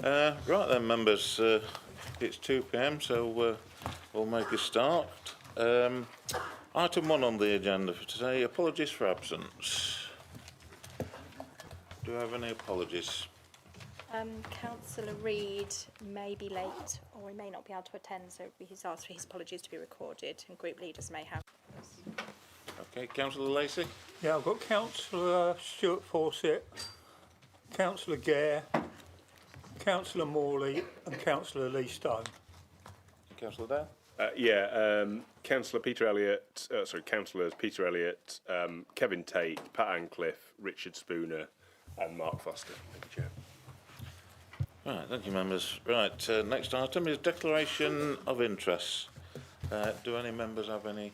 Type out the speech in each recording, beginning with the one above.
Right then, members, it's 2 p.m, so we'll make a start. Item 1 on the agenda for today, apologies for absence. Do I have any apologies? Councillor Reid may be late or he may not be able to attend, so he's asked for his apologies to be recorded and group leaders may have. Okay, Councillor Lacey? Yeah, I've got Councillor Stuart Fawcett, Councillor Gare, Councillor Morley and Councillor Lee Stone. Councillor Dale? Councillor Peter Elliott, Councillors Peter Elliott, Kevin Tate, Pat Ancliffe, Richard Spooner and Mark Foster. Thank you, Chair. Right, thank you, members. Right, next item is declaration of interests. Do any members have any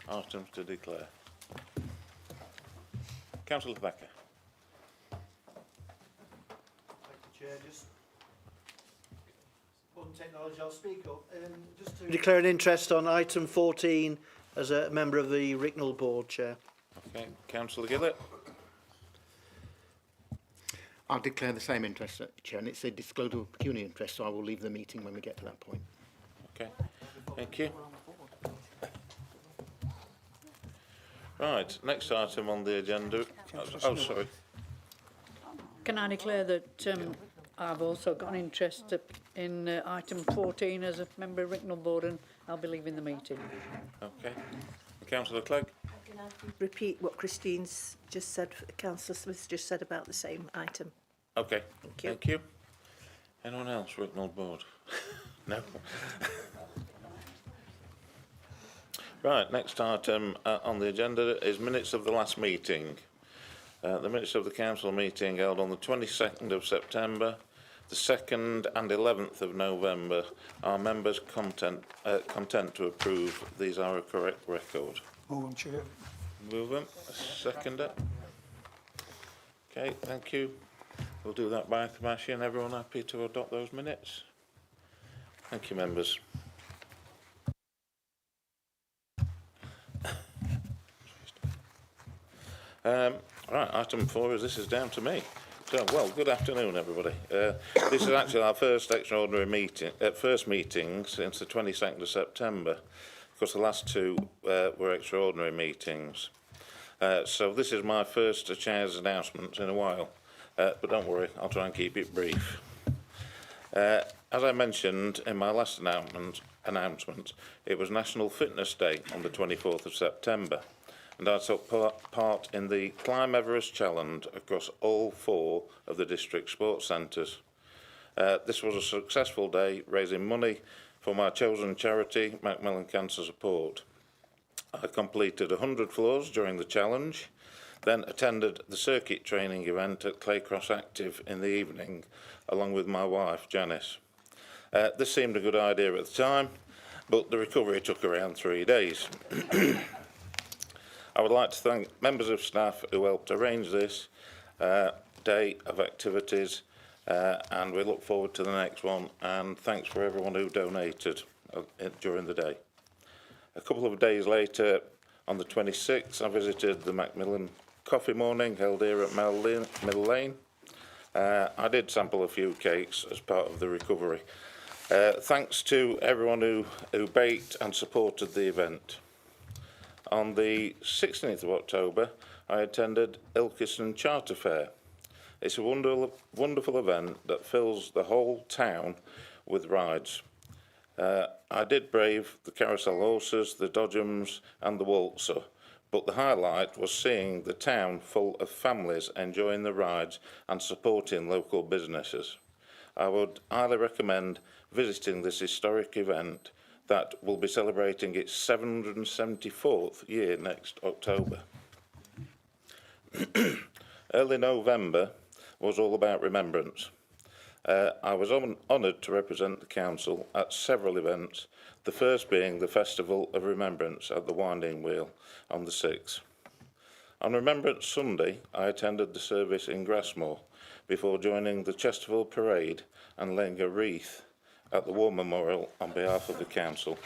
items to declare? Councillor Becker. Thank you, Chair. Just on technology, I'll speak up. Just to declare an interest on item 14 as a member of the Ricknell Board, Chair. Okay, Councillor Gillett. I'll declare the same interest, Chair, and it's a disclosure of pecuniary interest, so I will leave the meeting when we get to that point. Okay, thank you. Right, next item on the agenda. Oh, sorry. Can I declare that I've also got an interest in item 14 as a member of Ricknell Board, and I'll be leaving the meeting. Okay. Councillor Clegg. Repeat what Christine's just said, Councillor Smith just said about the same item. Okay, Thank you. thank you. Anyone else, Ricknell Board? No? Right, next item on the agenda is minutes of the last meeting. The minutes of the council meeting held on the 22nd of September, the 2nd and 11th of November. Are members content to approve? These are a correct record. Move on, Chair. Move them. Seconder. Okay, thank you. We'll do that by acclamation. Everyone happy to adopt those minutes? Thank you, members. Right, item 4 is this is down to me. So, well, good afternoon, everybody. This is actually our first extraordinary meeting, first meeting since the 22nd of September, because the last two were extraordinary meetings. So this is my first chair's announcement in a while, but don't worry, I'll try and keep it brief. As I mentioned in my last announcement, it was National Fitness Day on the 24th of September, and I took part in the Climb Everest Challenge across all 4 of the district sports centres. This was a successful day, raising money for my chosen charity, Macmillan Cancer Support. I completed 100 floors during the challenge, then attended the circuit training event at Claycross Active in the evening, along with my wife, Janice. This seemed a good idea at the time, but the recovery took around 3 days. I would like to thank members of staff who helped arrange this day of activities, and we look forward to the next one, and thanks for everyone who donated during the day. A couple of days later, on the 26th, I visited the Macmillan Coffee Morning held here at Mill Lane. I did sample a few cakes as part of the recovery. Thanks to everyone who baked and supported the event. On the 16th of October, I attended Ilkeston Charter Fair. It's a wonderful event that fills the whole town with rides. I did brave the carousel horses, the dodgems and the waltzer, but the highlight was seeing the town full of families enjoying the rides and supporting local businesses. I would highly recommend visiting this historic event that will be celebrating its 774th year next October. Early November was all about remembrance. I was honoured to represent the council at several events, the first being the Festival of Remembrance at the Winding Wheel on the 6th. On Remembrance Sunday, I attended the service in Grassmore before joining the Chesterfield Parade and laying a wreath at the War Memorial on behalf of the council.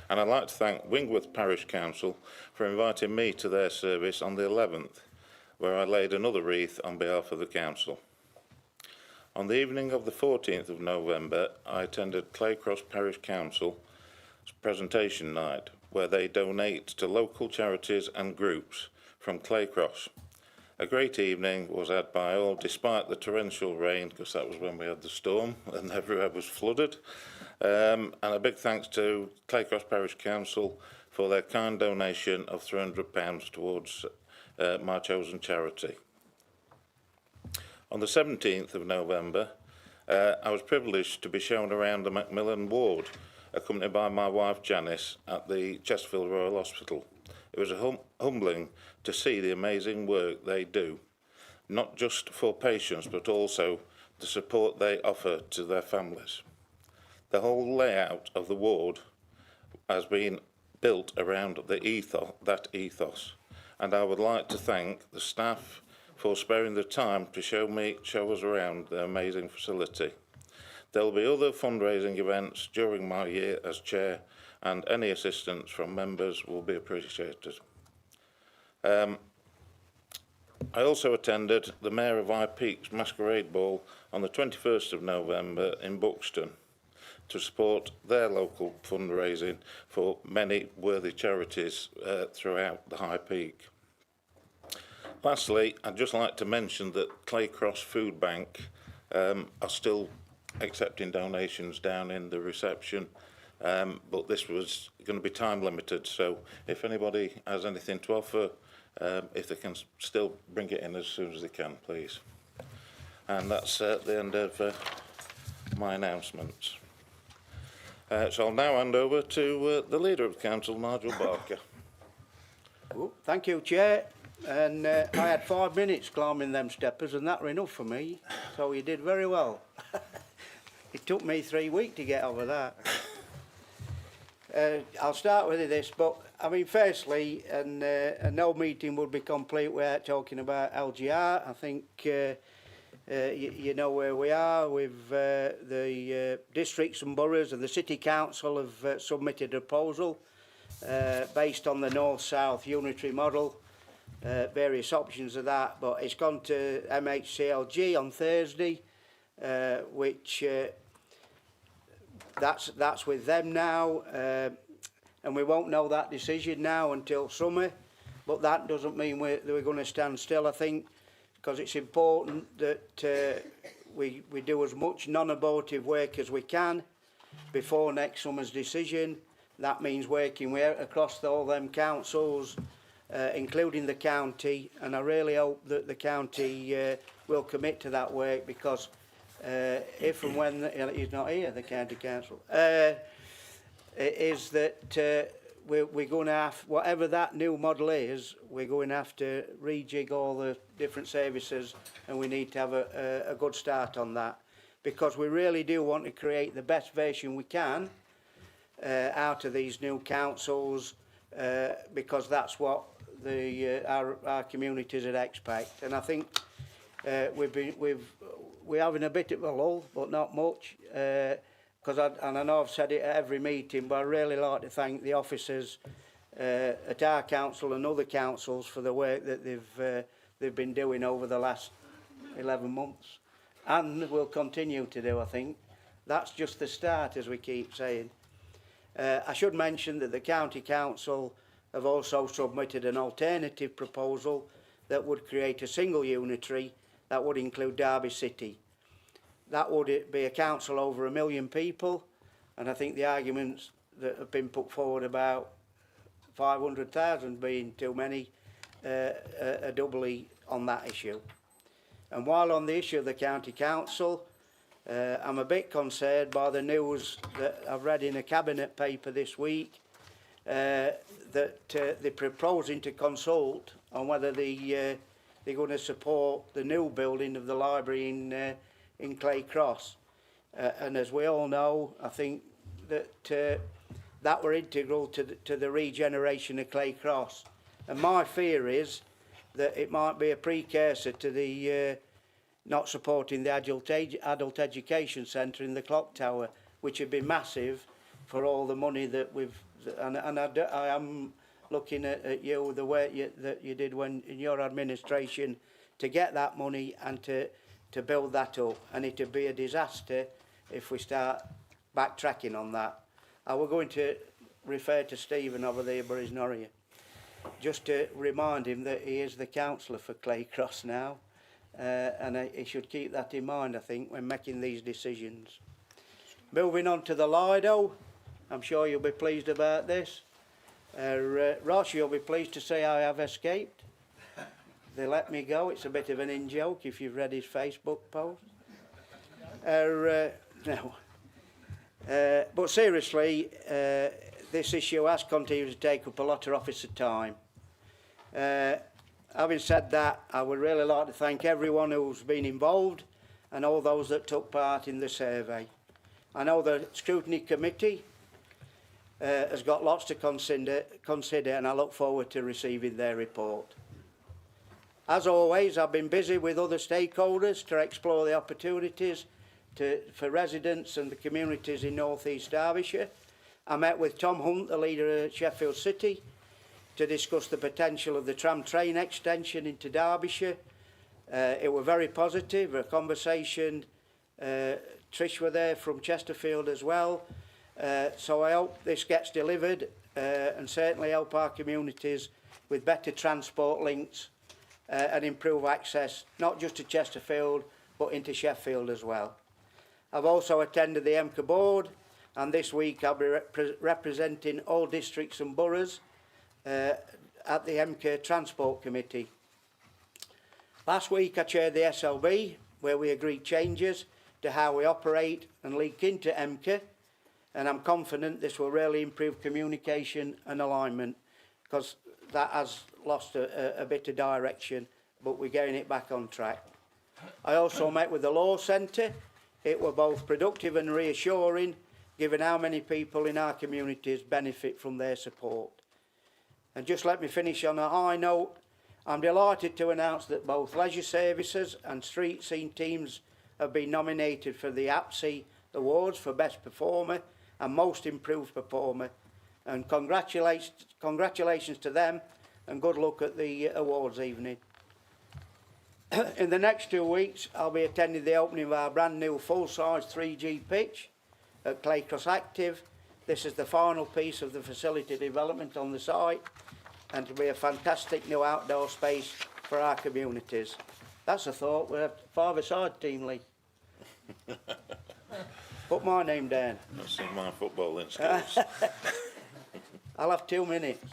And I'd like to thank Wingworth Parish Council for inviting me to their service on the 11th, where I laid another wreath on behalf of the council. On the evening of the 14th of November, I attended Claycross Parish Council's presentation night, where they donate to local charities and groups from Claycross. A great evening was had by all, despite the torrential rain, because that was when we had the storm and everywhere was flooded. And a big thanks to Claycross Parish Council for their kind donation of £300 towards my chosen charity. On the 17th of November, I was privileged to be shown around the Macmillan ward, accompanied by my wife Janice, at the Chesterfield Royal Hospital. It was humbling to see the amazing work they do, not just for patients, but also the support they offer to their families. The whole layout of the ward has been built around that ethos, and I would like to thank the staff for sparing the time to show us around the amazing facility. There will be other fundraising events during my year as chair, and any assistance from members will be appreciated. I also attended the Mayor of High Peak's Masquerade Ball on the 21st of November in Buxton to support their local fundraising for many worthy charities throughout the High Peak. Lastly, I'd just like to mention that Claycross Food Bank are still accepting donations down in the reception, but this was going to be time limited, so if anybody has anything to offer, if they can still bring it in as soon as they can, please. And that's the end of my announcements. So I'll now hand over to the Leader of the Council, Nigel Barker. Thank you, Chair. And I had 5 minutes climbing them steppers, and that were enough for me. So you did very well. It took me 3 weeks to get over that. I'll start with this, but I mean, firstly, and no meeting would be complete without talking about LGR. I think you know where we are with the districts and boroughs, and the City Council have submitted a proposal based on the North-South unitary model. Various options of that, but it's gone to MHCLG on Thursday, which that's with them now, and we won't know that decision now until summer. But that doesn't mean we're going to stand still. I think because it's important that we do as much non-abortive work as we can before next summer's decision. That means working across all them councils, including the county, and I really hope that the county will commit to that work, because if and when he's not here, the county council, is that we're going to have, whatever that new model is, we're going to have to rejig all the different services, and we need to have a good start on that, because we really do want to create the best version we can out of these new councils, because that's what our communities would expect. And I think we're having a bit of a lull, but not much, because I know I've said it at every meeting, but I really like to thank the officers at our council and other councils for the work that they've been doing over the last 11 months, and will continue to do. I think that's just the start, as we keep saying. I should mention that the county council have also submitted an alternative proposal that would create a single unitary that would include Derby City. That would be a council over 1 million people, and I think the arguments that have been put forward about 500,000 being too many are doubly on that issue. And while on the issue of the county council, I'm a bit concerned by the news that I've read in a cabinet paper this week, that they're proposing to consult on whether they're going to support the new building of the library in Claycross. And as we all know, I think that that were integral to the regeneration of Claycross. And my fear is that it might be a precursor to the not supporting the adult education centre in the clock tower, which would be massive for all the money that we've, and I am looking at you, the way that you did when in your administration to get that money and to build that up. And it'd be a disaster if we start backtracking on that. I was going to refer to Stephen over there, Burrisnorrie, just to remind him that he is the councillor for Claycross now, and he should keep that in mind, I think, when making these decisions. Moving on to the Lido, I'm sure you'll be pleased about this. Ross, you'll be pleased to say I have escaped. They let me go. It's a bit of an in-joke if you've read his Facebook post. No. But seriously, this issue has continued to take up a lot of officer time. Having said that, I would really like to thank everyone who's been involved and all those that took part in the survey. I know the scrutiny committee has got lots to consider, and I look forward to receiving their report. As always, I've been busy with other stakeholders to explore the opportunities for residents and the communities in North East Derbyshire. I met with Tom Hunt, the leader of Sheffield City, to discuss the potential of the tram train extension into Derbyshire. It was very positive, a conversation. Trish were there from Chesterfield as well. So I hope this gets delivered and certainly help our communities with better transport links and improve access, not just to Chesterfield, but into Sheffield as well. I've also attended the EMCA board, and this week I'll be representing all districts and boroughs at the EMCA Transport Committee. Last week I chaired the SLB, where we agreed changes to how we operate and link into EMCA, and I'm confident this will really improve communication and alignment, because that has lost a bit of direction, but we're getting it back on track. I also met with the Law Centre. It was both productive and reassuring, given how many people in our communities benefit from their support. And just let me finish on a high note. I'm delighted to announce that both leisure services and street scene teams have been nominated for the APSI Awards for Best Performer and Most Improved Performer. And congratulations to them, and good luck at the awards evening. In the next 2 weeks, I'll be attending the opening of our brand new full-size 3G pitch at Claycross Active. This is the final piece of the facility development on the site, and it'll be a fantastic new outdoor space for our communities. That's a thought. We'll have five-a-side team, Lee. Put my name down. That's in my footballing skills. I'll have 2 minutes.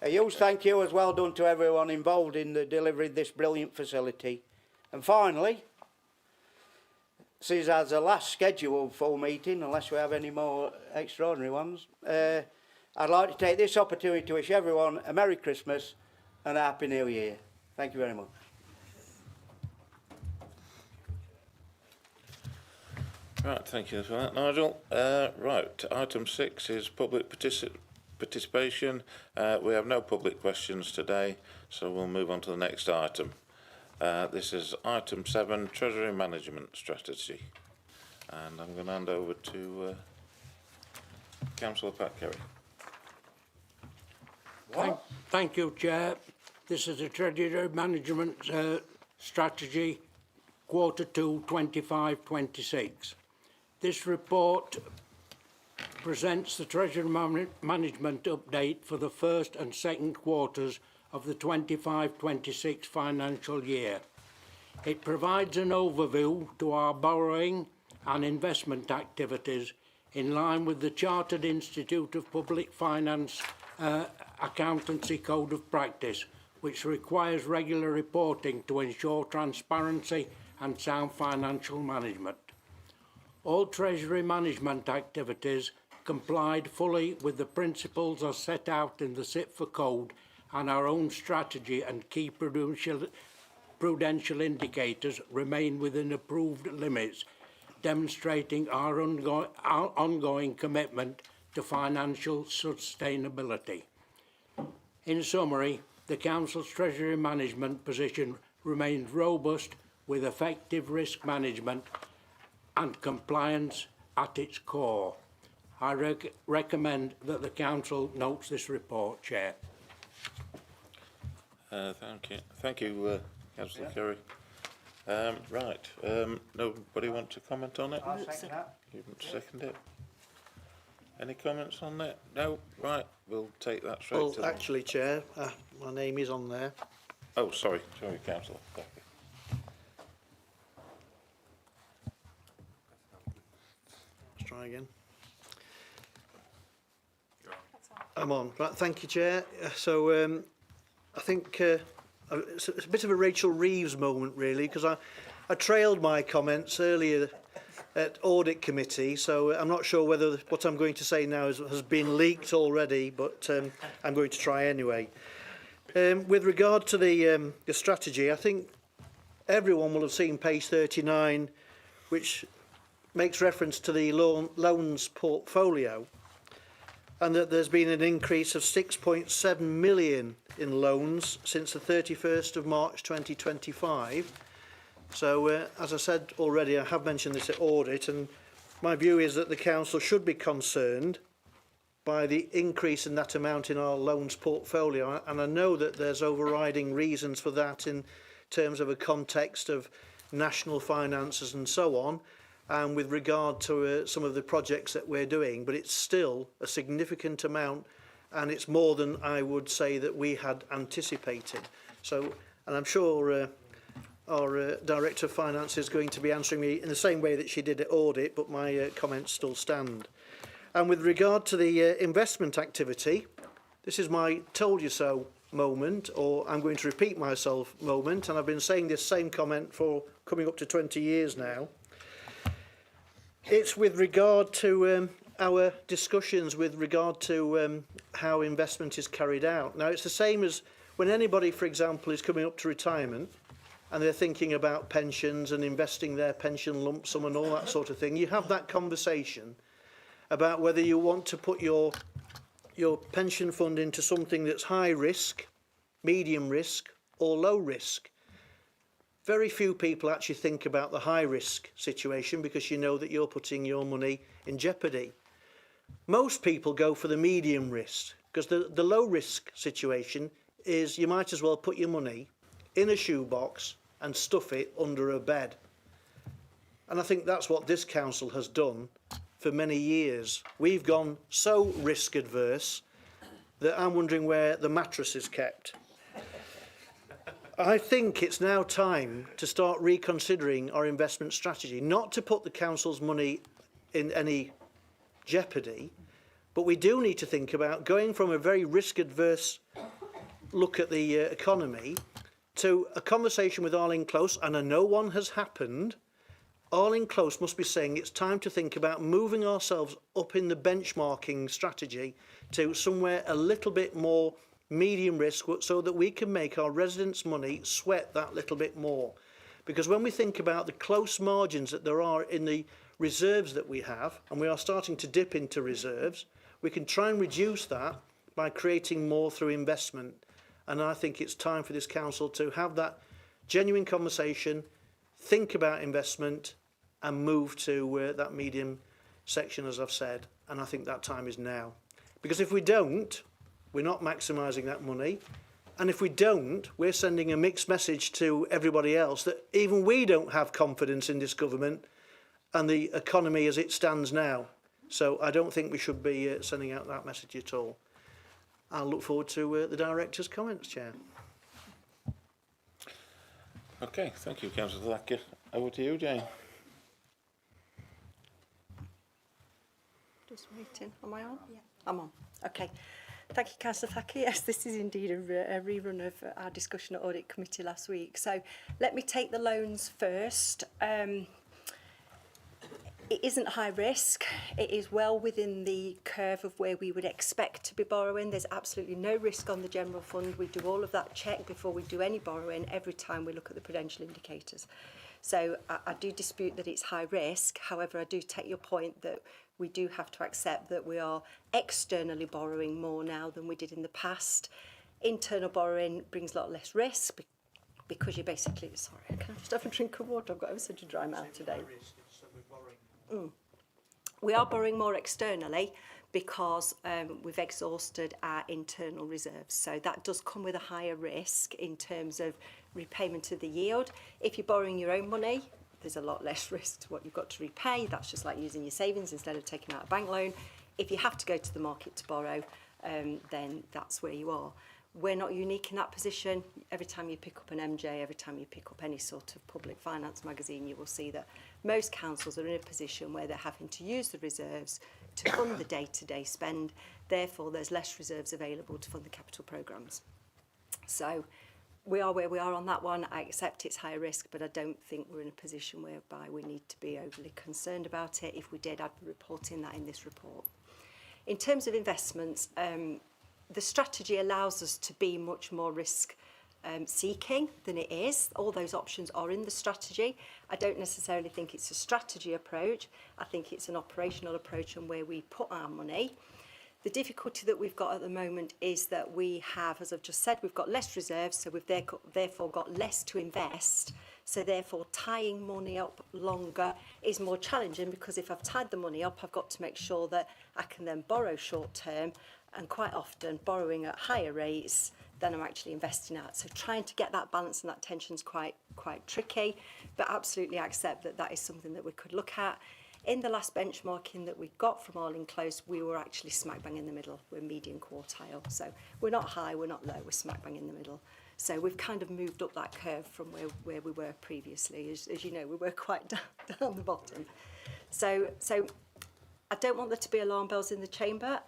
A huge thank you as well done to everyone involved in the delivery of this brilliant facility. And finally, this is as a last scheduled full meeting, unless we have any more extraordinary ones, I'd like to take this opportunity to wish everyone a Merry Christmas and a Happy New Year. Thank you very much. Right, thank you for that, Nigel. Right, item 6 is public participation. We have no public questions today, so we'll move on to the next item. This is item 7, Treasury Management Strategy. And I'm going to hand over to Councillor Pat Kerry. Thank you, Chair. This is a Treasury Management Strategy, Q2 25-26. This report presents the Treasury Management update for the first and second quarters of the 25-26 financial year. It provides an overview to our borrowing and investment activities in line with the Chartered Institute of Public Finance Accountancy Code of Practice, which requires regular reporting to ensure transparency and sound financial management. All Treasury management activities complied fully with the principles as set out in the CITFA Code, and our own strategy and key prudential indicators remain within approved limits, demonstrating our ongoing commitment to financial sustainability. In summary, the Council's Treasury management position remains robust, with effective risk management and compliance at its core. I recommend that the council notes this report, Chair. Thank you, Councillor Curry. Right, nobody want to comment on it? I'll second that. You can second it. Any comments on that? No? Right, we'll take that straight Well, to... actually, Chair, my name is on there. Oh, sorry, Councillor. Let's try again. I'm on. Right, thank you, Chair. So I think it's a bit of a Rachel Reeves moment, really, because I trailed my comments earlier at Audit Committee, so I'm not sure whether what I'm going to say now has been leaked already, but I'm going to try anyway. With regard to the strategy, I think everyone will have seen page 39, which makes reference to the loans portfolio, and that there's been an increase of 6.7 million in loans since the 31st of March 2025. So, as I said already, I have mentioned this at audit, and my view is that the council should be concerned by the increase in that amount in our loans portfolio, and I know that there's overriding reasons for that in terms of a context of national finances and so on, and with regard to some of the projects that we're doing, but it's still a significant amount, and it's more than I would say that we had anticipated. So, and I'm sure our Director of Finance is going to be answering me in the same way that she did at audit, but my comments still stand. And with regard to the investment activity, this is my told you so moment, or I'm going to repeat myself moment, and I've been saying this same comment for coming up to 20 years now. It's with regard to our discussions with regard to how investment is carried out. Now, it's the same as when anybody, for example, is coming up to retirement and they're thinking about pensions and investing their pension lump sum and all that sort of thing. You have that conversation about whether you want to put your pension fund into something that's high risk, medium risk, or low risk. Very few people actually think about the high risk situation because you know that you're putting your money in jeopardy. Most people go for the medium risk because the low risk situation is you might as well put your money in a shoebox and stuff it under a bed. And I think that's what this council has done for many years. We've gone so risk adverse that I'm wondering where the mattress is kept. I think it's now time to start reconsidering our investment strategy, not to put the council's money in any jeopardy, but we do need to think about going from a very risk-adverse look at the economy to a conversation with Arlene Close, and I know one has happened. Arlene Close must be saying it's time to think about moving ourselves up in the benchmarking strategy to somewhere a little bit more medium risk so that we can make our residents' money sweat that little bit more. Because when we think about the close margins that there are in the reserves that we have, and we are starting to dip into reserves, we can try and reduce that by creating more through investment. And I think it's time for this council to have that genuine conversation, think about investment, and move to that medium section, as I've said. And I think that time is now. Because if we don't, we're not maximising that money. And if we don't, we're sending a mixed message to everybody else that even we don't have confidence in this government and the economy as it stands now. So I don't think we should be sending out that message at all. I'll look forward to the Director's comments, Chair. Okay, thank you, Councillor Thacker. Over to you, Jane. Just waiting. Am I on? Yeah. I'm on. Okay. Thank you, Councillor Thacker. Yes, this is indeed a rerun of our discussion at Audit Committee last week. So let me take the loans first. It isn't high risk. It is well within the curve of where we would expect to be borrowing. There's absolutely no risk on the general fund. We do all of that check before we do any borrowing every time we look at the prudential indicators. So I do dispute that it's high risk. However, I do take your point that we do have to accept that we are externally borrowing more now than we did in the past. Internal borrowing brings a lot less risk because you basically, sorry, can I just have a drink of water? I've got ever such a dry mouth today. We are borrowing more externally because we've exhausted our internal reserves. So that does come with a higher risk in terms of repayment of the yield. If you're borrowing your own money, there's a lot less risk to what you've got to repay. That's just like using your savings instead of taking out a bank loan. If you have to go to the market to borrow, then that's where you are. We're not unique in that position. Every time you pick up an MJ, every time you pick up any sort of public finance magazine, you will see that most councils are in a position where they're having to use the reserves to fund the day-to-day spend. Therefore, there's less reserves available to fund the capital programmes. So we are where we are on that one. I accept it's higher risk, but I don't think we're in a position whereby we need to be overly concerned about it. If we did, I'd be reporting that in this report. In terms of investments, the strategy allows us to be much more risk seeking than it is. All those options are in the strategy. I don't necessarily think it's a strategy approach. I think it's an operational approach on where we put our money. The difficulty that we've got at the moment is that we have, as I've just said, we've got less reserves, so we've therefore got less to invest. So therefore tying money up longer is more challenging, because if I've tied the money up, I've got to make sure that I can then borrow short term, and quite often borrowing at higher rates than I'm actually investing at. So trying to get that balance and that tension is quite tricky, but absolutely accept that that is something that we could look at. In the last benchmarking that we got from All In Close, we were actually smack bang in the middle. We're median quartile. So we're not high, we're not low, we're smack bang in the middle. So we've kind of moved up that curve from where we were previously. As you know, we were quite down the bottom. So I don't want there to be alarm bells in the chamber.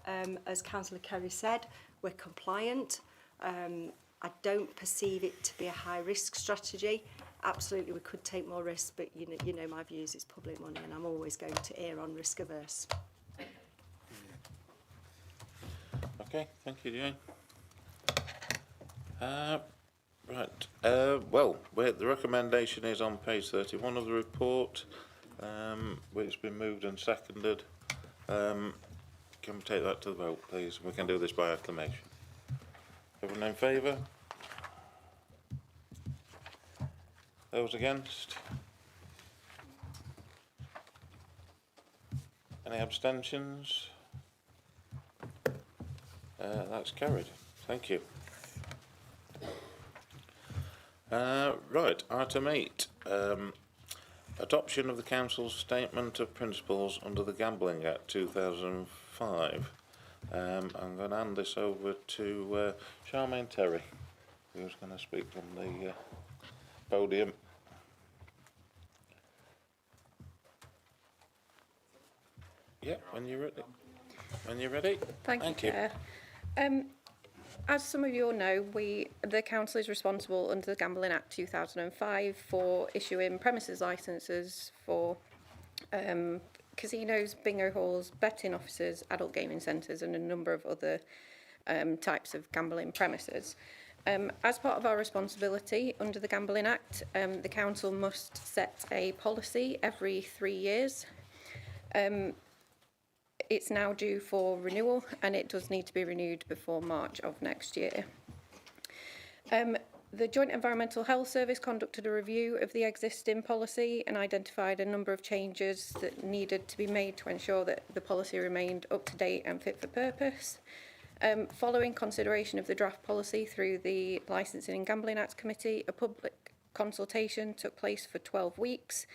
As Councillor Kerry said, we're compliant. I don't perceive it to be a high-risk strategy. Absolutely, we could take more risks, but you know my views, it's public money, and I'm always going to err on risk-averse. Okay, thank you, Jane. Right, well, the recommendation is on page 31 of the report, which has been moved and seconded. Can we take that to the vote, please? We can do this by acclamation. Everyone in favour? Those against? Any abstentions? That's carried. Thank you. Right, item 8. Adoption of the Council's Statement of Principles under the Gambling Act 2005. I'm going to hand this over to Charmaine Terry, who's going to speak from the podium. Yeah, when you're ready. When you're ready. Thank you, Chair. As some of you all know, the Council is responsible under the Gambling Act 2005 for issuing premises licences for casinos, bingo halls, betting offices, adult gaming centres and a number of other types of gambling premises. As part of our responsibility under the Gambling Act, the Council must set a policy every 3 years. It's now due for renewal, and it does need to be renewed before March of next year. The Joint Environmental Health Service conducted a review of the existing policy and identified a number of changes that needed to be made to ensure that the policy remained up to date and fit for purpose. Following consideration of the draft policy through the Licensing and Gambling Act Committee, a public consultation took place for 12 weeks.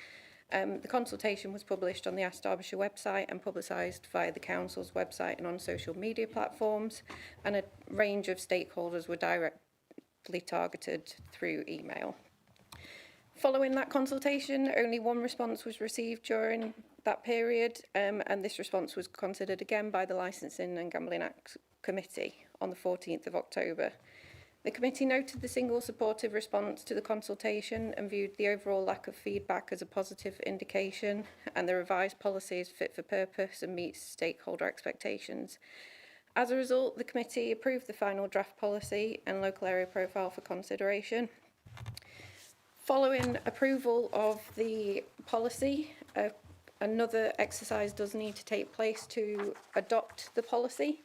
The consultation was published on the Ask Derbyshire website and publicised via the Council's website and on social media platforms, and a range of stakeholders were directly targeted through email. Following that consultation, only one response was received during that period, and this response was considered again by the Licensing and Gambling Act Committee on the 14th of October. The committee noted the single supportive response to the consultation and viewed the overall lack of feedback as a positive indication, and the revised policy is fit for purpose and meets stakeholder expectations. As a result, the committee approved the final draft policy and local area profile for consideration. Following approval of the policy, another exercise does need to take place to adopt the policy.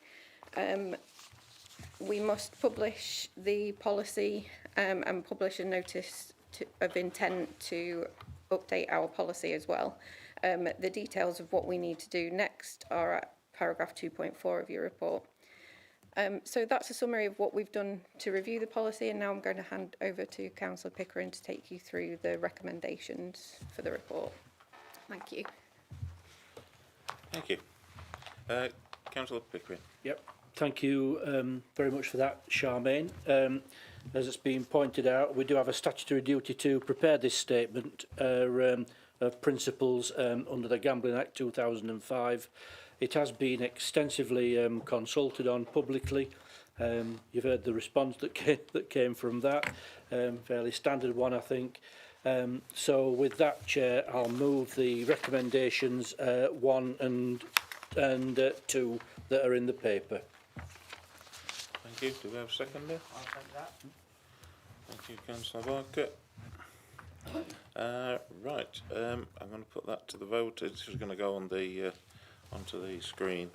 We must publish the policy and publish a notice of intent to update our policy as well. The details of what we need to do next are at paragraph 2.4 of your report. So that's a summary of what we've done to review the policy, and now I'm going to hand over to Councillor Pickering to take you through the recommendations for the report. Thank you. Thank you. Councillor Pickering. Yep. Thank you very much for that, Charmaine. As it's been pointed out, we do have a statutory duty to prepare this statement of principles under the Gambling Act 2005. It has been extensively consulted on publicly. You've heard the response that came from that, fairly standard one, I think. So with that, Chair, I'll move the recommendations 1 and 2 that are in the paper. Thank you. Do we have a second there? I'll take that. Thank you, Councillor Barker. Right, I'm going to put that to the vote. It's just going to go on the onto the screen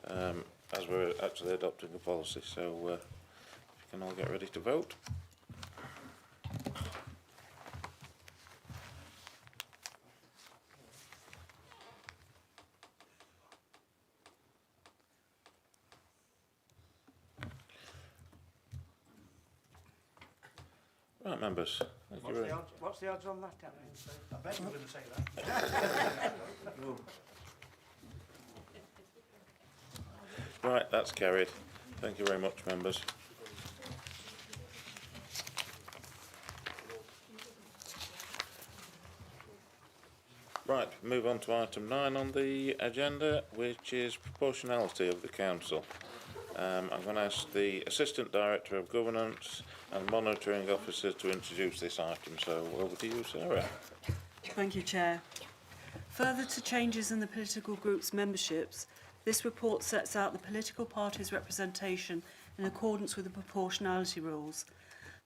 as we're actually adopting the policy. So if you can all get ready to vote. Right, members. Thank you very much. What's the odds on that, Alan? I bet you were going to say that. Right, that's carried. Thank you very much, members. Right, move on to item 9 on the agenda, which is proportionality of the council. I'm going to ask the Assistant Director of Governance and Monitoring Officer to introduce this item. So over to you, Sarah. Thank you, Chair. Further to changes in the political group's memberships, this report sets out the political parties' representation in accordance with the proportionality rules.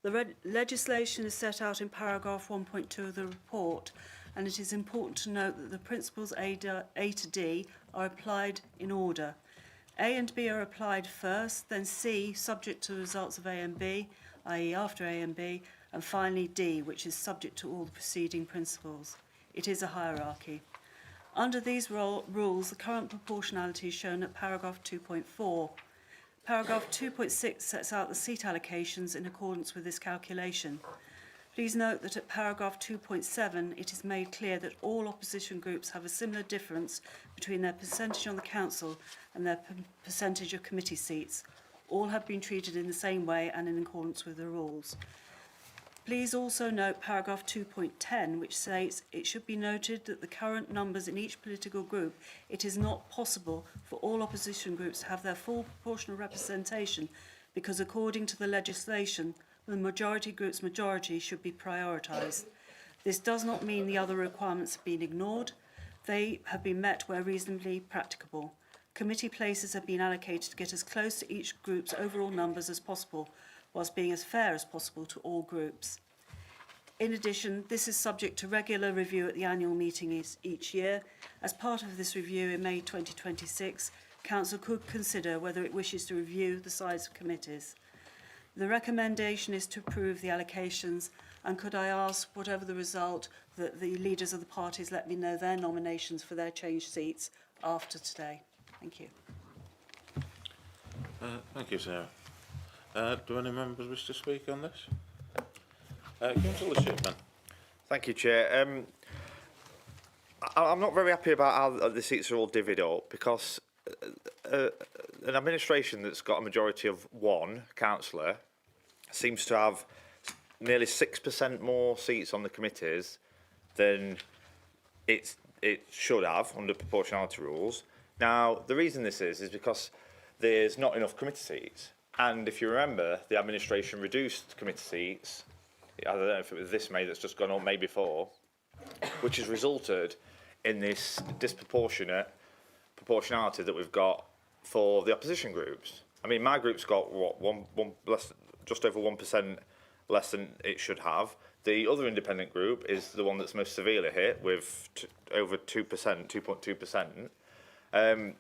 The legislation is set out in paragraph 1.2 of the report, and it is important to note that the principles A to D are applied in order. A and B are applied first, then C, subject to the results of A and B, i.e. after A and B, and finally D, which is subject to all the preceding principles. It is a hierarchy. Under these rules, the current proportionality is shown at paragraph 2.4. Paragraph 2.6 sets out the seat allocations in accordance with this calculation. Please note that at paragraph 2.7 it is made clear that all opposition groups have a similar difference between their percentage on the council and their percentage of committee seats. All have been treated in the same way and in accordance with the rules. Please also note paragraph 2.10, which states it should be noted that the current numbers in each political group, it is not possible for all opposition groups to have their full proportional representation because according to the legislation, the majority group's majority should be prioritised. This does not mean the other requirements have been ignored. They have been met where reasonably practicable. Committee places have been allocated to get as close to each group's overall numbers as possible, whilst being as fair as possible to all groups. In addition, this is subject to regular review at the annual meeting each year. As part of this review in May 2026, Council could consider whether it wishes to review the size of committees. The recommendation is to approve the allocations, and could I ask, whatever the result, that the leaders of the parties let me know their nominations for their changed seats after today. Thank you. Thank you, Sarah. Do any members wish to speak on this? Councillor Shipman. Thank you, Chair. I'm not very happy about how the seats are all divvied up because an administration that's got a majority of one councillor seems to have nearly 6% more seats on the committees than it should have under proportionality rules. Now, the reason this is because there's not enough committee seats. And if you remember, the administration reduced committee seats. I don't know if it was this May that's just gone on, May before, which has resulted in this disproportionate proportionality that we've got for the opposition groups. I mean, my group's got what, just over 1% less than it should have. The other independent group is the one that's most severely hit with over 2%, 2.2%.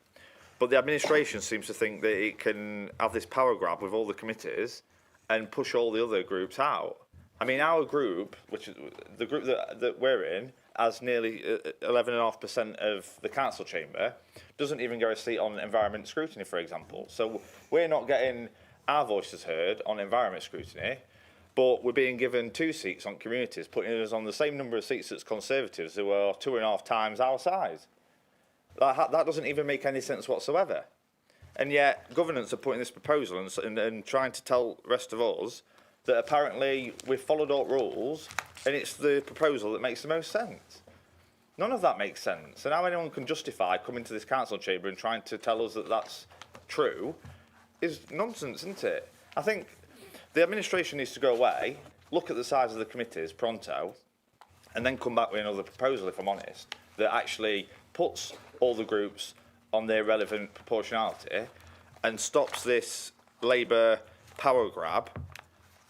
But the administration seems to think that it can have this power grab with all the committees and push all the other groups out. I mean, our group, which is the group that we're in, has nearly 11.5% of the council chamber, doesn't even get a seat on environment scrutiny, for example. So we're not getting our voices heard on environment scrutiny, but we're being given 2 seats on communities, putting us on the same number of seats as Conservatives, who are 2.5 times our size. That doesn't even make any sense whatsoever. And yet, governance are putting this proposal and trying to tell the rest of us that apparently we've followed all rules and it's the proposal that makes the most sense. None of that makes sense. And how anyone can justify coming to this council chamber and trying to tell us that that's true is nonsense, isn't it? I think the administration needs to go away, look at the size of the committees pronto, and then come back with another proposal, if I'm honest, that actually puts all the groups on their relevant proportionality and stops this Labour power grab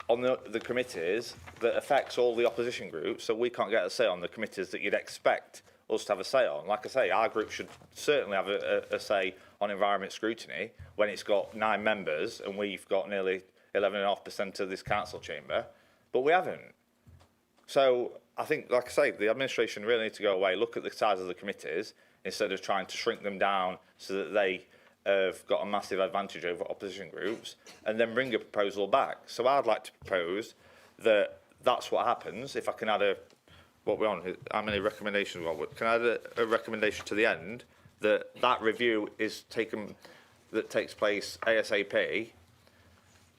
on the committees that affects all the opposition groups, so we can't get a say on the committees that you'd expect us to have a say on. Like I say, our group should certainly have a say on environment scrutiny when it's got 9 members and we've got nearly 11.5% of this council chamber, but we haven't. So I think, like I say, the administration really need to go away, look at the size of the committees instead of trying to shrink them down so that they have got a massive advantage over opposition groups, and then bring a proposal back. So I'd like to propose that that's what happens. If I can add what we're on, how many recommendations? Can I add a recommendation to the end that review is takes place ASAP,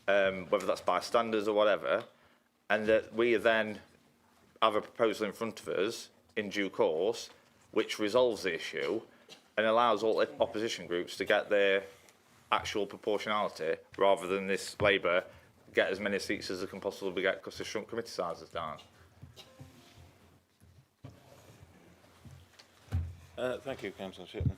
whether that's by standards or whatever, and that we then have a proposal in front of us in due course, which resolves the issue and allows all opposition groups to get their actual proportionality, rather than this Labour get as many seats as they can possibly get because they shrunk committee sizes down. Thank you, Councillor Shipman.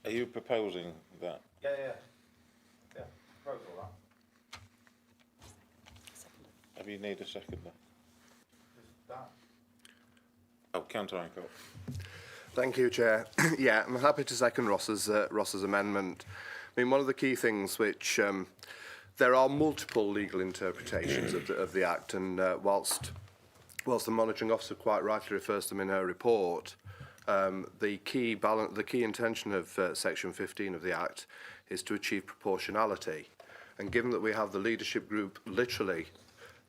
Are you proposing that? Yeah. Proposal that. You need a seconder. Oh, Councillor Ancock. Thank you, Chair. Yeah, I'm happy to second Ross's amendment. I mean, one of the key things which there are multiple legal interpretations of the Act, and whilst the monitoring officer quite rightly refers to them in her report, the key intention of Section 15 of the Act is to achieve proportionality. And given that we have the leadership group literally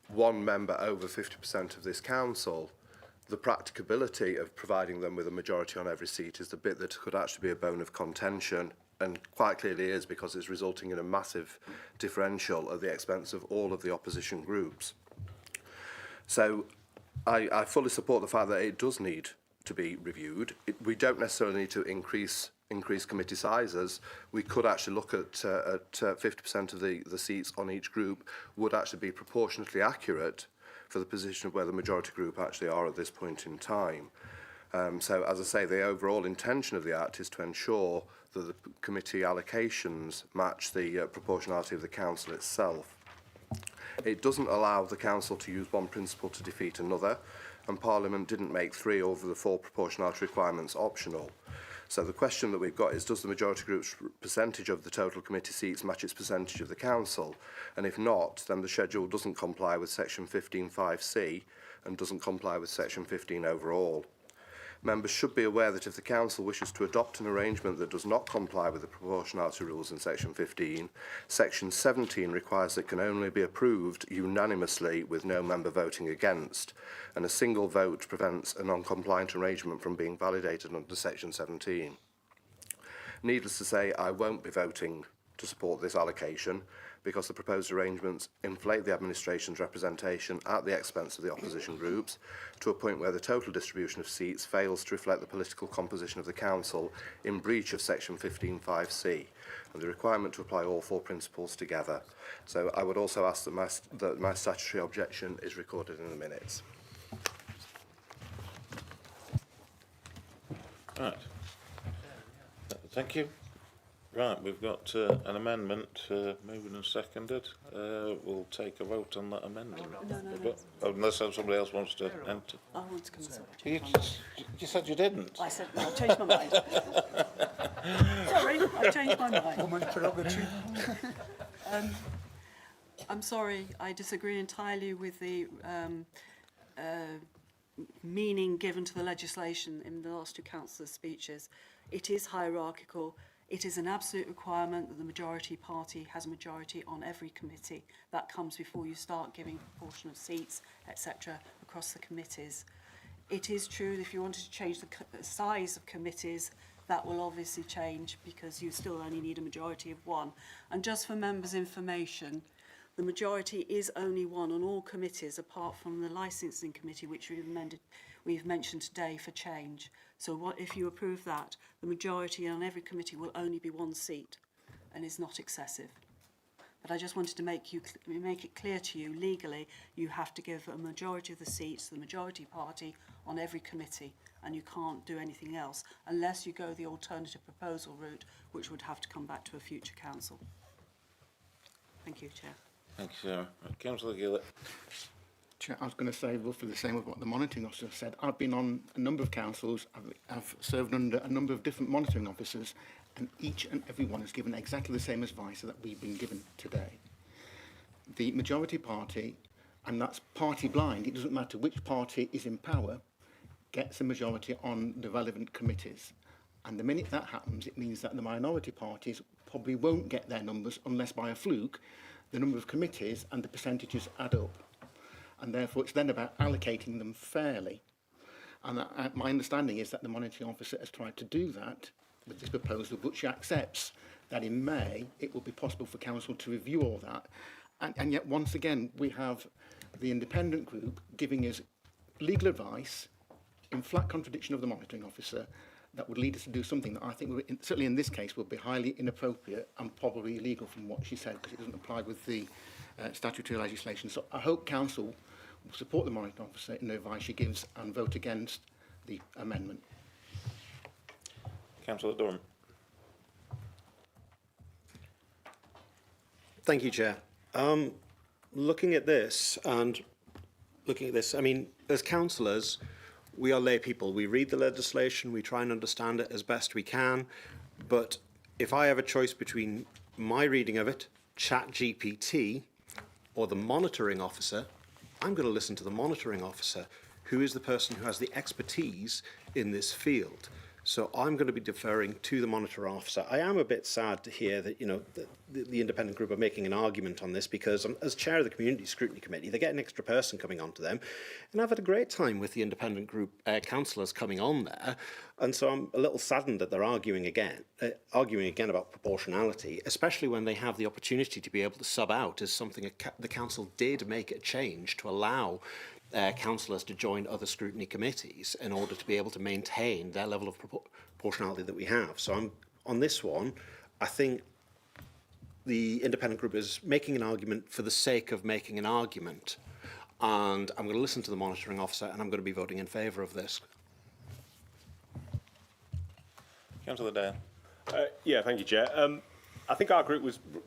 1 member over 50% of this council, the practicability of providing them with a majority on every seat is the bit that could actually be a bone of contention, and quite clearly is, because it's resulting in a massive differential at the expense of all of the opposition groups. So I fully support the fact that it does need to be reviewed. We don't necessarily need to increase committee sizes. We could actually look at 50% of the seats on each group would actually be proportionately accurate for the position of where the majority group actually are at this point in time. So, as I say, the overall intention of the Act is to ensure that the committee allocations match the proportionality of the council itself. It doesn't allow the council to use one principle to defeat another, and Parliament didn't make 3 over the 4 proportionality requirements optional. So the question that we've got is, does the majority group's percentage of the total committee seats match its percentage of the council? And if not, then the schedule doesn't comply with Section 15(5)(c) and doesn't comply with Section 15 overall. Members should be aware that if the council wishes to adopt an arrangement that does not comply with the proportionality rules in Section 15, Section 17 requires that it can only be approved unanimously with no member voting against, and a single vote prevents a non-compliant arrangement from being validated under Section 17. Needless to say, I won't be voting to support this allocation, because the proposed arrangements inflate the administration's representation at the expense of the opposition groups, to a point where the total distribution of seats fails to reflect the political composition of the council, in breach of Section 15(5)(c), and the requirement to apply all 4 principles together. So I would also ask that my statutory objection is recorded in the minutes. Right. Thank you. Right, we've got an amendment moved and seconded. We'll take a vote on that amendment. No. Unless somebody else wants to enter. I want to come and You said you didn't. I said, no, I changed my mind. Sorry, I've changed my mind. Woman's prerogative. I'm sorry, I disagree entirely with the meaning given to the legislation in the last two councillors' speeches. It is hierarchical. It is an absolute requirement that the majority party has a majority on every committee. That comes before you start giving proportion of seats, etc., across the committees. It is true that if you wanted to change the size of committees, that will obviously change because you still only need a majority of one. And just for members' information, the majority is only one on all committees apart from the licensing committee, which we've mentioned today for change. So what, if you approve that, the majority on every committee will only be one seat and is not excessive. But I just wanted to make it clear to you, legally, you have to give a majority of the seats to the majority party on every committee, and you can't do anything else unless you go the alternative proposal route, which would have to come back to a future council. Thank you, Chair. Thank you, Sarah. Councillor Gillett. Chair, I was going to say roughly the same as what the monitoring officer said. I've been on a number of councils. I've served under a number of different monitoring officers, and each and every one has given exactly the same advice that we've been given today. The majority party, and that's party blind, it doesn't matter which party is in power, gets a majority on the relevant committees. And the minute that happens, it means that the minority parties probably won't get their numbers unless by a fluke the number of committees and the percentages add up. And therefore it's then about allocating them fairly. And my understanding is that the monitoring officer has tried to do that with this proposal, but she accepts that in May it will be possible for council to review all that. And yet once again we have the independent group giving us legal advice in flat contradiction of the monitoring officer that would lead us to do something that I think, certainly in this case, will be highly inappropriate and probably illegal from what she said, because it doesn't apply with the statutory legislation. So I hope council will support the monitoring officer in the advice she gives and vote against the amendment. Councillor Durham. Thank you, Chair. Looking at this, I mean, as councillors, we are lay people. We read the legislation, we try and understand it as best we can, but if I have a choice between my reading of it, ChatGPT, or the monitoring officer, I'm going to listen to the monitoring officer, who is the person who has the expertise in this field. So I'm going to be deferring to the monitoring officer. I am a bit sad to hear that, you know, the independent group are making an argument on this, because as chair of the Community Scrutiny Committee, they get an extra person coming onto them. And I've had a great time with the independent group councillors coming on there. And so I'm a little saddened that they're arguing again about proportionality, especially when they have the opportunity to be able to sub out as something the council did make a change to allow councillors to join other scrutiny committees in order to be able to maintain their level of proportionality that we have. So on this one, I think the independent group is making an argument for the sake of making an argument, and I'm going to listen to the monitoring officer, and I'm going to be voting in favour of this. Councillor Dale. Yeah, thank you, Chair. I think our group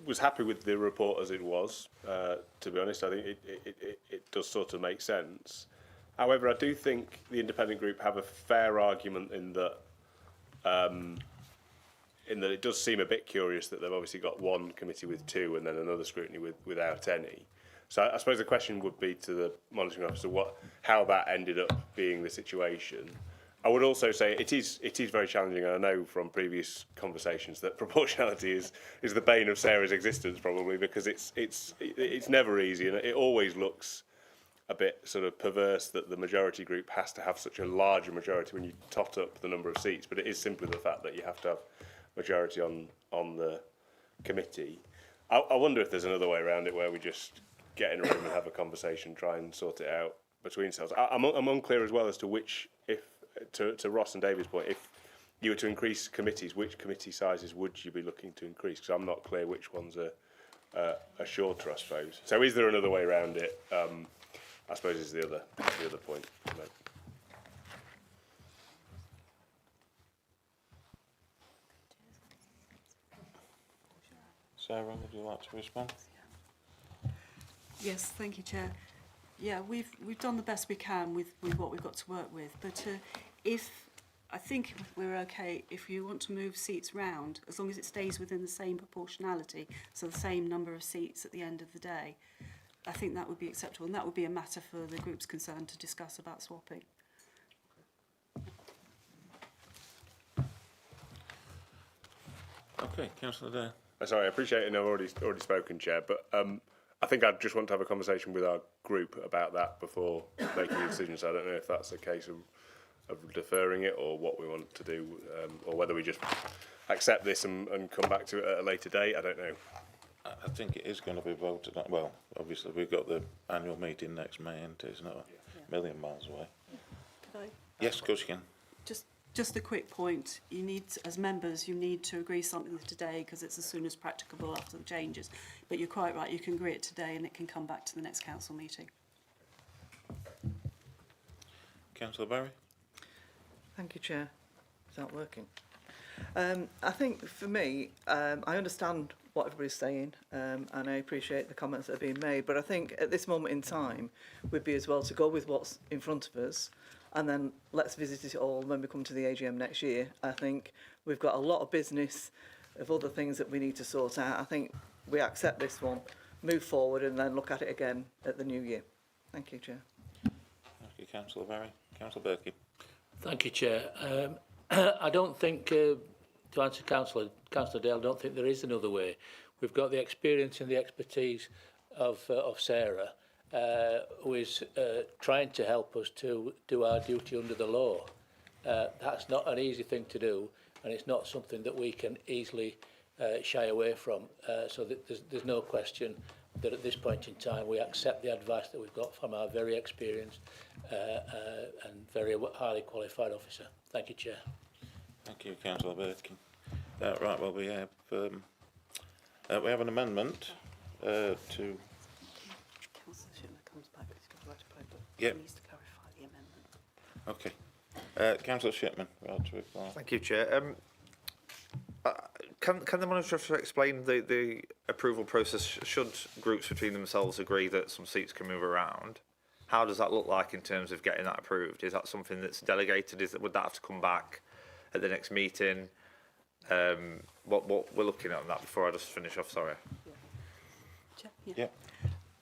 was happy with the report as it was. To be honest, I think it does sort of make sense. However, I do think the independent group have a fair argument in that it does seem a bit curious that they've obviously got one committee with two and then another scrutiny without any. So I suppose the question would be to the monitoring officer how that ended up being the situation. I would also say it is very challenging, and I know from previous conversations that proportionality is the bane of Sarah's existence, probably, because it's never easy, and it always looks a bit sort of perverse that the majority group has to have such a larger majority when you tot up the number of seats. But it is simply the fact that you have to have majority on the committee. I wonder if there's another way around it where we just get in a room and have a conversation, try and sort it out between ourselves. I'm unclear as well as to which, to Ross and David's point, if you were to increase committees, which committee sizes would you be looking to increase? Because I'm not clear which ones are shorter, I suppose. So is there another way around it? I suppose is the other point. Sarah, would you like to respond? Yes, thank you, Chair. Yeah, we've done the best we can with what we've got to work with. But if I think we're okay if you want to move seats round, as long as it stays within the same proportionality, so the same number of seats at the end of the day. I think that would be acceptable, and that would be a matter for the groups concerned to discuss about swapping. Okay, Councillor Dale. Sorry, I appreciate it, and I've already spoken, Chair, but I think I'd just want to have a conversation with our group about that before making a decision. So I don't know if that's a case of deferring it or what we want to do, or whether we just accept this and come back to it at a later date. I don't know. I think it is going to be voted on. Well, obviously we've got the annual meeting next May, and it's not a million miles away. Could I? Yes, of course you can. Just a quick point. You need, as members, you need to agree something today because it's as soon as practicable after the changes. But you're quite right. You can agree it today, and it can come back to the next council meeting. Councillor Barry. Thank you, Chair. Is that working? I think for me, I understand what everybody's saying, and I appreciate the comments that are being made, but I think at this moment in time, we'd be as well to go with what's in front of us, and then let's visit it all when we come to the AGM next year. I think we've got a lot of business of other things that we need to sort out. I think we accept this one, move forward, and then look at it again at the new year. Thank you, Chair. Thank you, Councillor Barry. Councillor Berkey. Thank you, Chair. I don't think, to answer Councillor Dale, I don't think there is another way. We've got the experience and the expertise of Sarah, who is trying to help us to do our duty under the law. That's not an easy thing to do, and it's not something that we can easily shy away from. So that there's no question that at this point in time we accept the advice that we've got from our very experienced and very highly qualified officer. Thank you, Chair. Thank you, Councillor Berkey. Right, well, we have an amendment to... Councillor Schindler comes back because he's got the right to play, but Yep. he needs to clarify the amendment. Okay. Councillor Shipman, right to reply. Thank you, Chair. Can the monitor officer explain the approval process? Should groups between themselves agree that some seats can move around, how does that look like in terms of getting that approved? Is that something that's delegated? Would that have to come back at the next meeting? What we're looking at on that before I just finish off. Sorry. Yeah.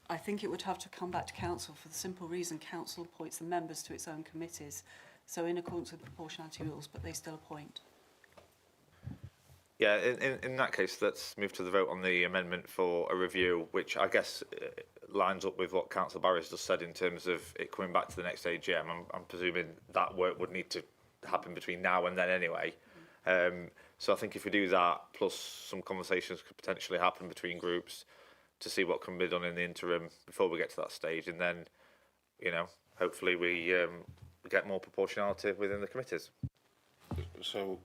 I think it would have to come back to council for the simple reason council appoints the members to its own committees. So in accordance with proportionality rules, but they still appoint. Yeah, in that case, let's move to the vote on the amendment for a review, which I guess lines up with what Councillor Barry's just said in terms of it coming back to the next AGM. I'm presuming that work would need to happen between now and then anyway. So I think if we do that, plus some conversations could potentially happen between groups to see what can be done in the interim before we get to that stage, and then, you know, hopefully we get more proportionality within the committees. So,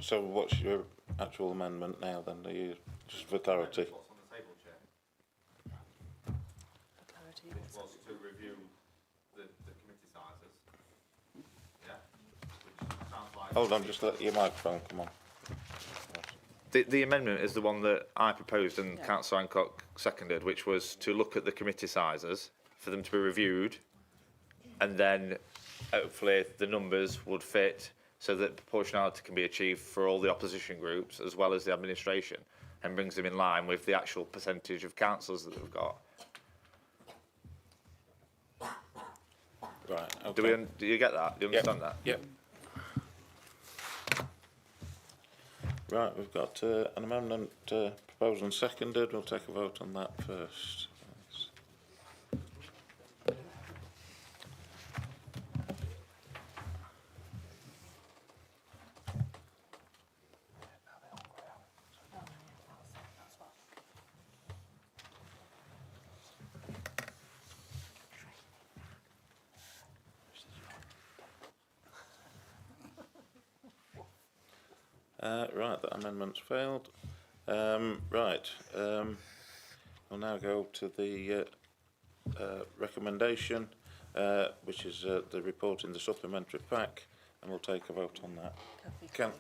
so what's your actual amendment now then? Are you, just for clarity? What's on the table, Chair? Which was to review the committee sizes. Yeah? Which sounds like... Hold on, just let your microphone come on. The amendment is the one that I proposed and Councillor Hancock seconded, which was to look at the committee sizes, for them to be reviewed, and then hopefully the numbers would fit so that proportionality can be achieved for all the opposition groups as well as the administration, and brings them in line with the actual percentage of councillors that we've got. Right, okay. Do you get that? Do you understand that? Yep. Right, we've got an amendment proposed and seconded. We'll take a vote on that first. Right, that amendment's failed. Right, we'll now go to the recommendation, which is the report in the supplementary pack, and we'll take a vote on that.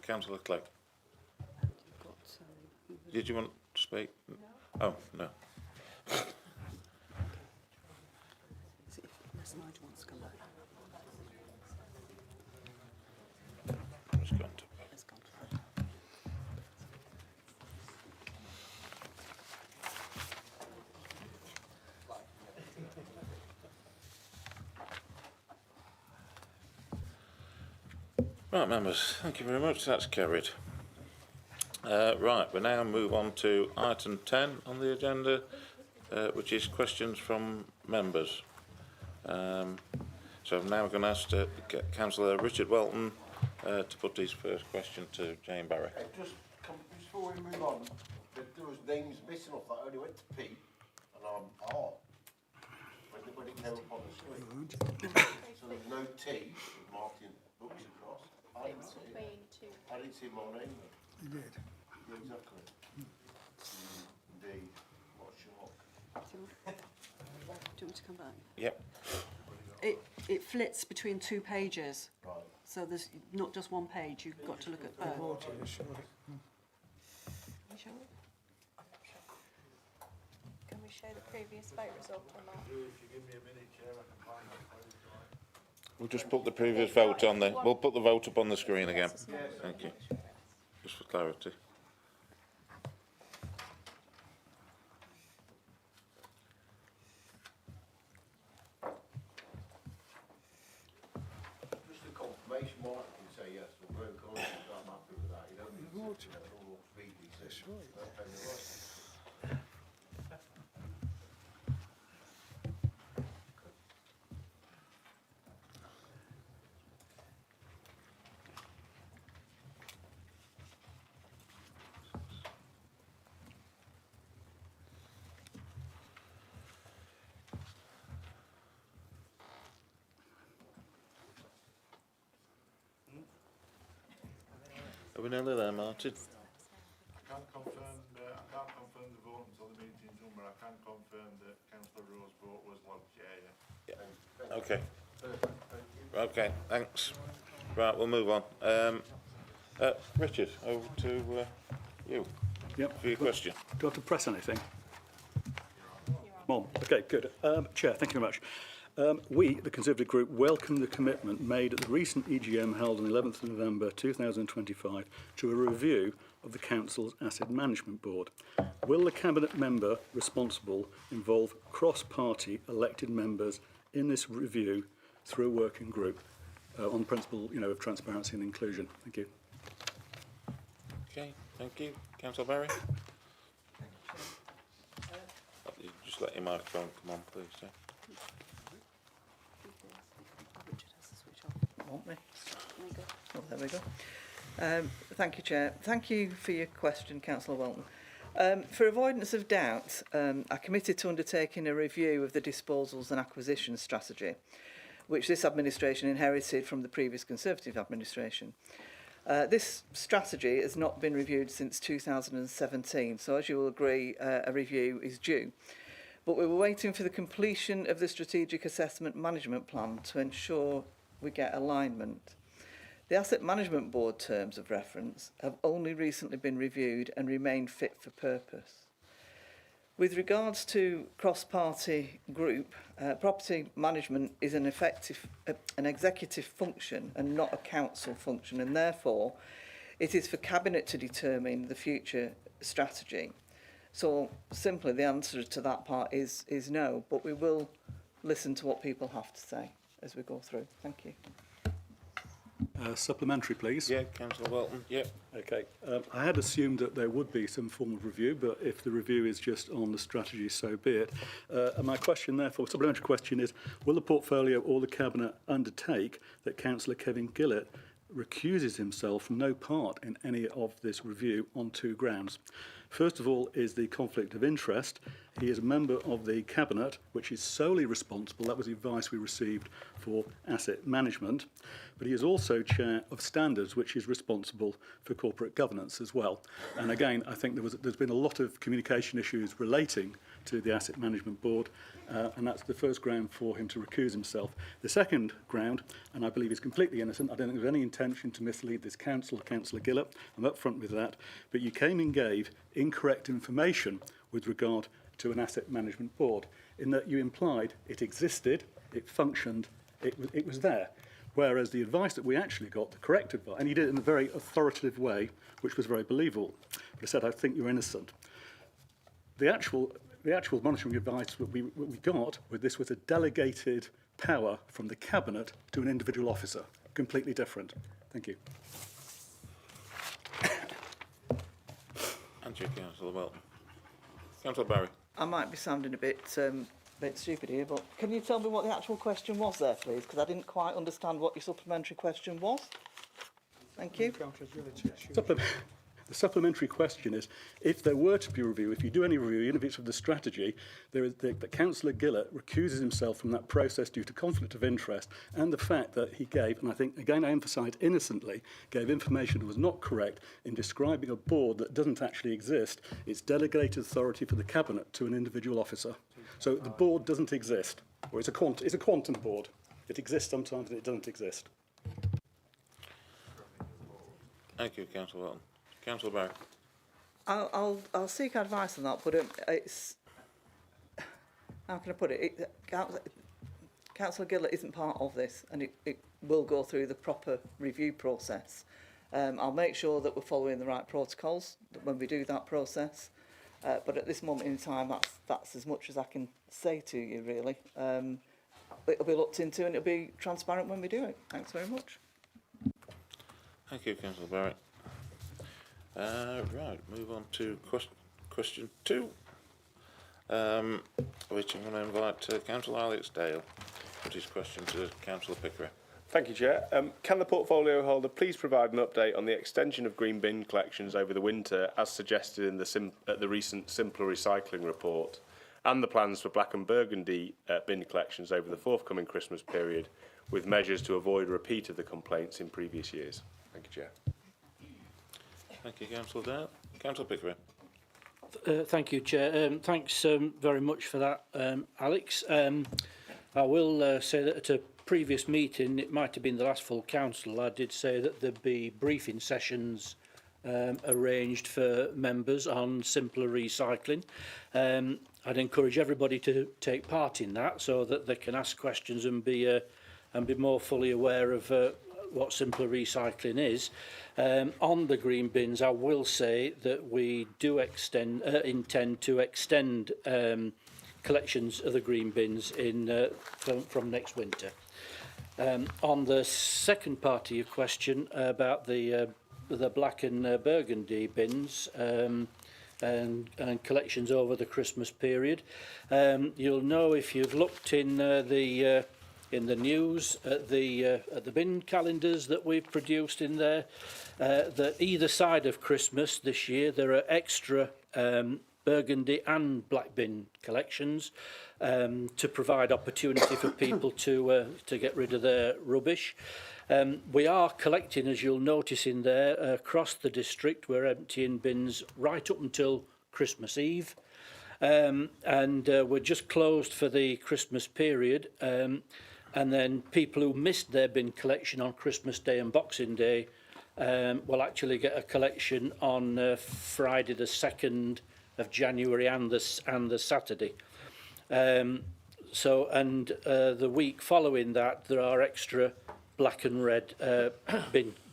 Councillor Clegg. Did you want to speak? No. Oh, no. Unless Nigel wants to come back. Right, members, thank you very much. That's carried. Right, we now move on to item 10 on the agenda, which is questions from members. So I'm now going to ask Councillor Richard Welton to put his first question to Jane Barry. Just before we move on, there was names missing off that. I only went to P, and I'm R. When it came up on the screen. So there's no T with Martin books across. I didn't see my name there. You did? Yeah, exactly. Indeed. What a shock. Do you want me to come back? Yep. It flits between 2 pages. Right. So there's not just one page, you've got to look at both. Can we show the previous vote result on that? We'll just put the previous vote on there. We'll put the vote up on the screen again. Thank you. Just for clarity. Just a confirmation, Mark can say yes or no, can't you? I'm happy with that. You don't need to all speedy. That's right. Are we nearly there, Martin? I can't confirm the vote until the meeting's done, but I can confirm that Councillor Rowe's vote was lodged. Yeah. Okay. Okay, thanks. Right, we'll move on. Richard, over to you. Yep. For your question. Do I have to press anything? On. Okay, good. Chair, thank you very much. We, the Conservative Group, welcome the commitment made at the recent EGM held on 11th of November 2025 to a review of the Council's Asset Management Board. Will the Cabinet member responsible involve cross-party elected members in this review through a working group on the principle, of transparency and inclusion? Thank you. Okay, thank you. Councillor Barry? Just let your microphone come on, please, sir. Want me? Oh, there we go. Thank you, Chair. Thank you for your question, Councillor Walton. For avoidance of doubt, I committed to undertaking a review of the disposals and acquisition strategy, which this administration inherited from the previous Conservative administration. This strategy has not been reviewed since 2017, so as you will agree, a review is due. But we were waiting for the completion of the Strategic Assessment Management Plan to ensure we get alignment. The Asset Management Board terms of reference have only recently been reviewed and remain fit for purpose. With regards to cross-party group, property management is an executive function and not a council function, and therefore it is for Cabinet to determine the future strategy. So simply the answer to that part is no, but we will listen to what people have to say as we go through. Thank you. Supplementary, please. Yeah, Councillor Welton. Yeah. Okay. I had assumed that there would be some form of review, but if the review is just on the strategy, so be it. And my question, therefore, supplementary question is, will the portfolio or the Cabinet undertake that Councillor Kevin Gillett recuses himself from no part in any of this review on 2 grounds? First of all is the conflict of interest. He is a member of the Cabinet, which is solely responsible, that was the advice we received, for asset management, but he is also chair of Standards, which is responsible for corporate governance as well. And again, I think there's been a lot of communication issues relating to the Asset Management Board, and that's the first ground for him to recuse himself. The second ground, and I believe he's completely innocent, I don't think there's any intention to mislead this council, Councillor Gillett, I'm up front with that, but you came and gave incorrect information with regard to an Asset Management Board, in that you implied it existed, it functioned, it was there. Whereas the advice that we actually got, the correct advice, and he did it in a very authoritative way, which was very believable. But I said, I think you're innocent. The actual monitoring advice that we got with this was a delegated power from the Cabinet to an individual officer, completely different. Thank you. Thank you, Councillor Welton. Councillor Barry. I might be sounding a bit stupid here, but can you tell me what the actual question was there, please? Because I didn't quite understand what your supplementary question was. Thank you. The supplementary question is, if there were to be a review, if you do any review, even if it's of the strategy, that Councillor Gillett recuses himself from that process due to conflict of interest and the fact that he gave, and I think, again, I emphasise innocently, gave information that was not correct in describing a board that doesn't actually exist. It's delegated authority for the Cabinet to an individual officer. So the board doesn't exist, or it's a quantum board. It exists sometimes and it doesn't exist. Thank you, Councillor Welton. Councillor Barry. I'll seek advice on that, but it's, how can I put it? Councillor Gillett isn't part of this, and it will go through the proper review process. I'll make sure that we're following the right protocols when we do that process. But at this moment in time, that's as much as I can say to you, really. It'll be looked into and it'll be transparent when we do it. Thanks very much. Thank you, Councillor Barrett. Right, move on to question 2, which I'm going to invite Councillor Alex Dale to put his question to Councillor Pickering. Thank you, Chair. Can the portfolio holder please provide an update on the extension of green bin collections over the winter, as suggested in the recent Simpler Recycling report, and the plans for black and burgundy bin collections over the forthcoming Christmas period, with measures to avoid a repeat of the complaints in previous years? Thank you, Chair. Thank you, Councillor Dale. Councillor Pickering. Thank you, Chair. Thanks very much for that, Alex. I will say that at a previous meeting, it might have been the last full council, I did say that there'd be briefing sessions arranged for members on simpler recycling. I'd encourage everybody to take part in that so that they can ask questions and be more fully aware of what simpler recycling is. On the green bins, I will say that we do intend to extend collections of the green bins from next winter. On the second part of your question about the black and burgundy bins and collections over the Christmas period, you'll know if you've looked in the news at the bin calendars that we've produced in there, that either side of Christmas this year there are extra burgundy and black bin collections to provide opportunity for people to get rid of their rubbish. We are collecting, as you'll notice in there, across the district. We're emptying bins right up until Christmas Eve, and we're just closed for the Christmas period. And then people who missed their bin collection on Christmas Day and Boxing Day will actually get a collection on Friday the 2nd of January and the Saturday. The week following that, there are extra black and red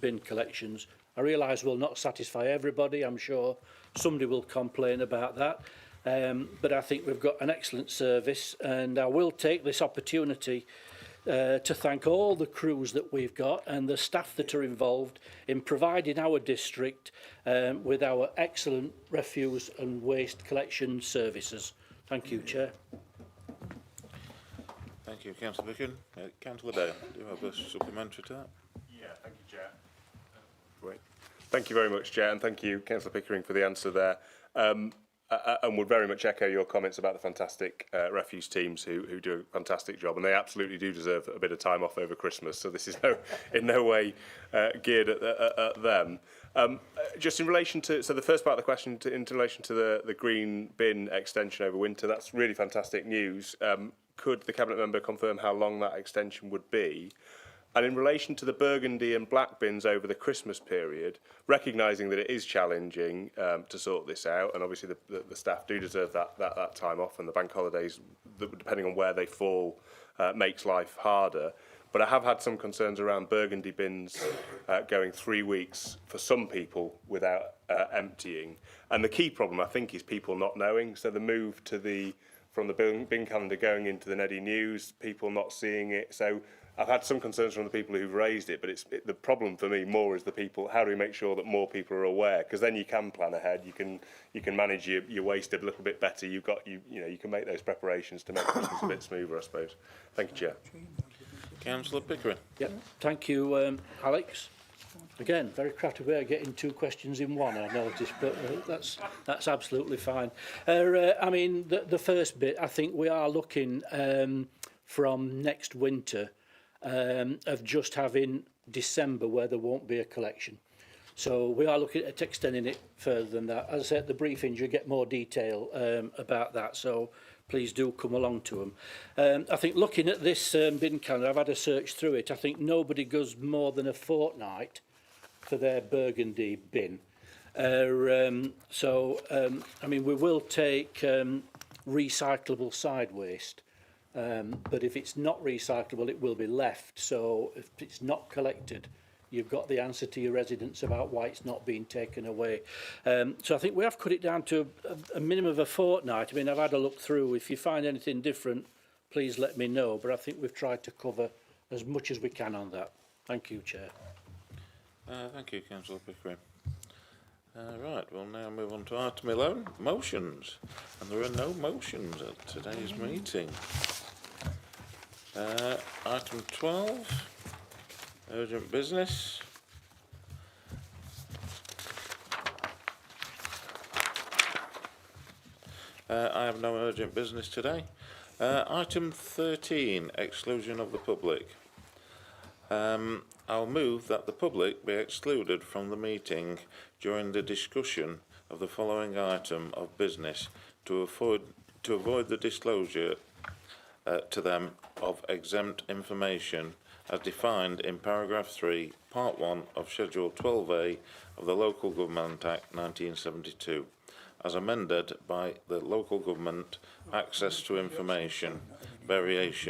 bin collections. I realise will not satisfy everybody. I'm sure somebody will complain about that. But I think we've got an excellent service, and I will take this opportunity to thank all the crews that we've got and the staff that are involved in providing our district with our excellent refuse and waste collection services. Thank you, Chair. Thank you, Councillor Pickering. Councillor Dale, do you have a supplementary to that? Yeah, thank you, Chair. Great. Thank you very much, Chair, and thank you, Councillor Pickering, for the answer there. And would very much echo your comments about the fantastic refuse teams who do a fantastic job, and they absolutely do deserve a bit of time off over Christmas, so this is in no way geared at them. Just in relation to, so the first part of the question in relation to the green bin extension over winter, that's really fantastic news. Could the Cabinet member confirm how long that extension would be? And in relation to the burgundy and black bins over the Christmas period, recognising that it is challenging to sort this out, and obviously the staff do deserve that time off, and the bank holidays, depending on where they fall, makes life harder. But I have had some concerns around burgundy bins going 3 weeks for some people without emptying. And the key problem, I think, is people not knowing. So the move to the from the bin calendar going into the Neddy News, people not seeing it. So I've had some concerns from the people who've raised it, but the problem for me more is the people. How do we make sure that more people are aware? Because then you can plan ahead. You can manage your waste a little bit better. You can make those preparations to make things a bit smoother, I suppose. Thank you, Chair. Councillor Pickering. Yep. Thank you, Alex. Again, very crafty way of getting two questions in one, I noticed, but that's absolutely fine. I mean, the first bit, I think we are looking from next winter of just having December where there won't be a collection. So we are looking at extending it further than that. As I said, the briefings, you get more detail about that, so please do come along to them. I think looking at this bin calendar, I've had a search through it. I think nobody goes more than a fortnight for their burgundy bin. I mean, we will take recyclable side waste, but if it's not recyclable, it will be left. So if it's not collected, you've got the answer to your residents about why it's not being taken away. So I think we have cut it down to a minimum of a fortnight. I mean, I've had a look through. If you find anything different, please let me know. But I think we've tried to cover as much as we can on that. Thank you, Chair. Thank you, Councillor Pickering. Right, we'll now move on to item 11, motions. And there are no motions at today's meeting. Item 12, urgent business. I have no urgent business today. Item 13, exclusion of the public. I'll move that the public be excluded from the meeting during the discussion of the following item of business to avoid the disclosure to them of exempt information as defined in paragraph 3, part 1 of Schedule 12A of the Local Government Act 1972, as amended by the Local Government Access to Information Variation